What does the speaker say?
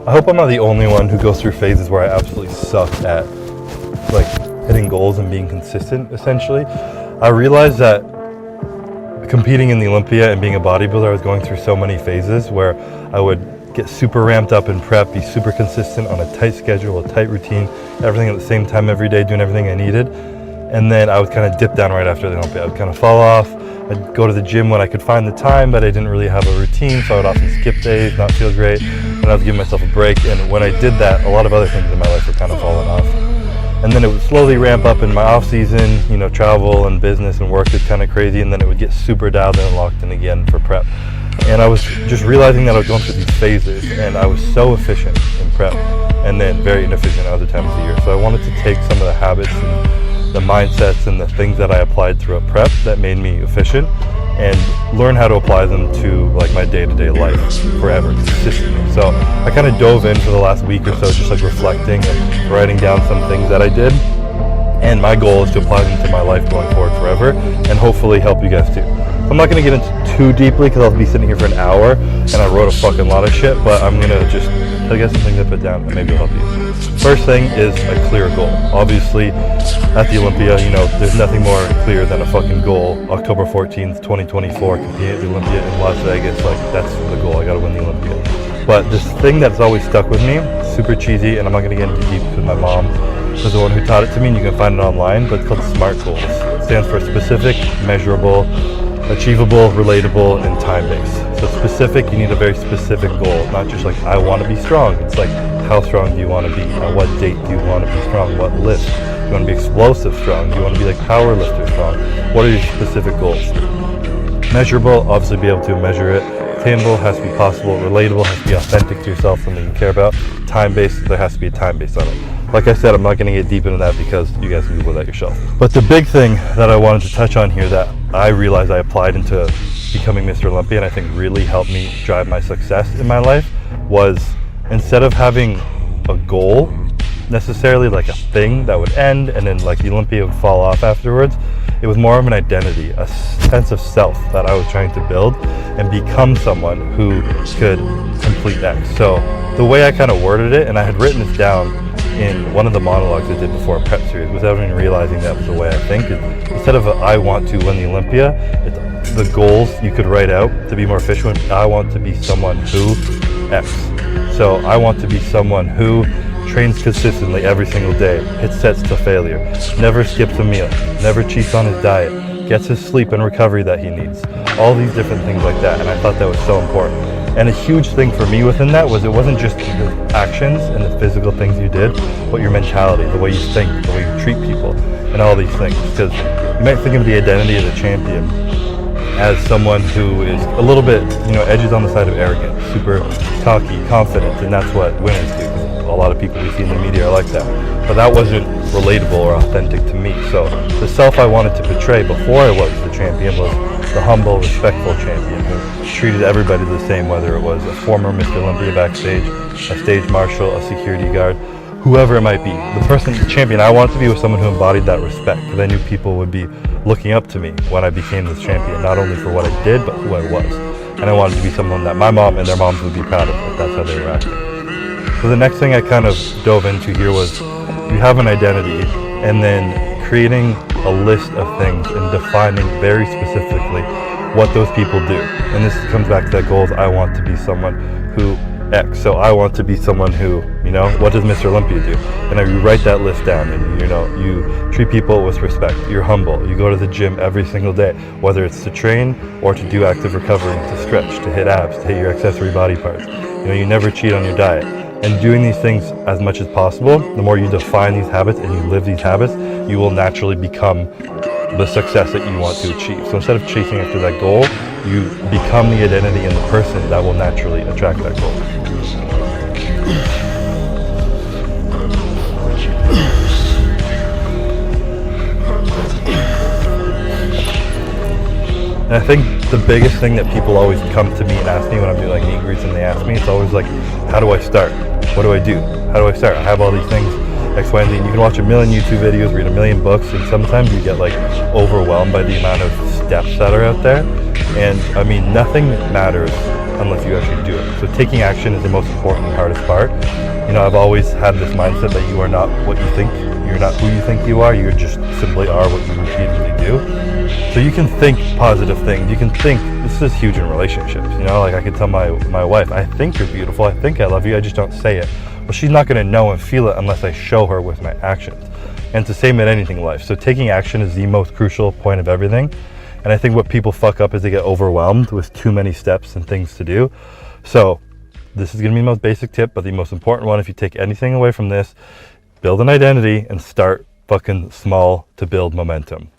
I hope I'm not the only one who goes through phases where I absolutely suck at like hitting goals and being consistent, essentially. I realized that competing in the Olympia and being a bodybuilder, I was going through so many phases where I would get super ramped up in prep, be super consistent on a tight schedule, a tight routine, everything at the same time every day, doing everything I needed. And then I would kind of dip down right after the Olympia. I would kind of fall off. I'd go to the gym when I could find the time, but I didn't really have a routine, so I would often skip days, not feel great, and I was giving myself a break. And when I did that, a lot of other things in my life were kind of falling off. And then it would slowly ramp up in my off season, you know, travel and business and work is kind of crazy, and then it would get super dialed in and locked in again for prep. And I was just realizing that I was going through these phases, and I was so efficient in prep, and then very inefficient other times of the year. So I wanted to take some of the habits and the mindsets and the things that I applied throughout prep that made me efficient, and learn how to apply them to like my day-to-day life forever, consistently. So I kind of dove in for the last week or so, just like reflecting and writing down some things that I did. And my goal is to apply them to my life going forward forever, and hopefully help you guys too. I'm not going to get into too deeply because I'll be sitting here for an hour and I wrote a fucking lot of shit, but I'm going to just tell you guys some things I put down and maybe it'll help you. First thing is a clear goal. Obviously, at the Olympia, you know, there's nothing more clear than a fucking goal. October 14th, 2024, competing at the Olympia in Las Vegas. Like, that's the goal. I got to win the Olympia. But this thing that's always stuck with me, super cheesy, and I'm not going to get into deep because my mom was the one who taught it to me, and you can find it online, but it's called SMART goals. It stands for specific, measurable, achievable, relatable, and time-based. So specific, you need a very specific goal, not just like, I want to be strong. It's like, how strong do you want to be? At what date do you want to be strong? What lift? Do you want to be explosive strong? Do you want to be like power lifter strong? What are your specific goals? Measurable, obviously be able to measure it. Attainable has to be possible. Relatable has to be authentic to yourself, something you care about. Time-based, there has to be a time-based on it. Like I said, I'm not going to get deep into that because you guys can Google that yourself. But the big thing that I wanted to touch on here that I realized I applied into becoming Mr. Olympia, and I think really helped me drive my success in my life, was instead of having a goal, necessarily like a thing that would end and then like the Olympia would fall off afterwards, it was more of an identity, a sense of self that I was trying to build and become someone who could complete X. So the way I kind of worded it, and I had written this down in one of the monologues I did before a prep series without even realizing that was the way I think. Instead of I want to win the Olympia, it's the goals you could write out to be more efficient. I want to be someone who X. So I want to be someone who trains consistently every single day, hits sets to failure, never skips a meal, never cheats on his diet, gets his sleep and recovery that he needs. All these different things like that, and I thought that was so important. And a huge thing for me within that was it wasn't just the actions and the physical things you did, but your mentality, the way you think, the way you treat people, and all these things. Because you might think of the identity of the champion as someone who is a little bit, edges on the side of arrogant, super cocky, confident, and that's what winners do. A lot of people we see in the media are like that. But that wasn't relatable or authentic to me. So the self I wanted to portray before I was the champion was the humble, respectful champion who treated everybody the same, whether it was a former Mr. Olympia backstage, a stage marshal, a security guard, whoever it might be. The champion I wanted to be was someone who embodied that respect, because I knew people would be looking up to me when I became this champion, not only for what I did, but who I was. And I wanted to be someone that my mom and their moms would be proud of if that's how they were acting. So the next thing I kind of dove into here was you have an identity, and then creating a list of things and defining very specifically what those people do. And this comes back to that goal is I want to be someone who X. So I want to be someone who, what does Mr. Olympia do? And you write that list down, and you treat people with respect. You're humble. You go to the gym every single day, whether it's to train or to do active recovery, to stretch, to hit abs, to hit your accessory body parts. You never cheat on your diet. And doing these things as much as possible, the more you define these habits and you live these habits, you will naturally become the success that you want to achieve. So instead of chasing after that goal, you become the identity and the person that will naturally attract that goal. And I think the biggest thing that people always come to me and ask me when I'm doing meet and greets, and they ask me, it's always like, how do I start? What do I do? How do I start? I have all these things X, Y, and Z. And you can watch a million YouTube videos, read a million books, and sometimes you get like overwhelmed by the amount of steps that are out there. And I mean, nothing matters unless you actually do it. So taking action is the most important and hardest part. You know, I've always had this mindset that you are not what you think. You're not who you think you are. You just simply are what you repeatedly do. So you can think positive things. You can think, this is huge in relationships. You know, like I could tell my wife, I think you're beautiful. I think I love you. I just don't say it. Well, she's not going to know and feel it unless I show her with my actions. And it's the same in anything in life. So taking action is the most crucial point of everything. And I think what people fuck up is they get overwhelmed with too many steps and things to do. So this is going to be the most basic tip, but the most important one, if you take anything away from this, build an identity and start fucking small to build momentum.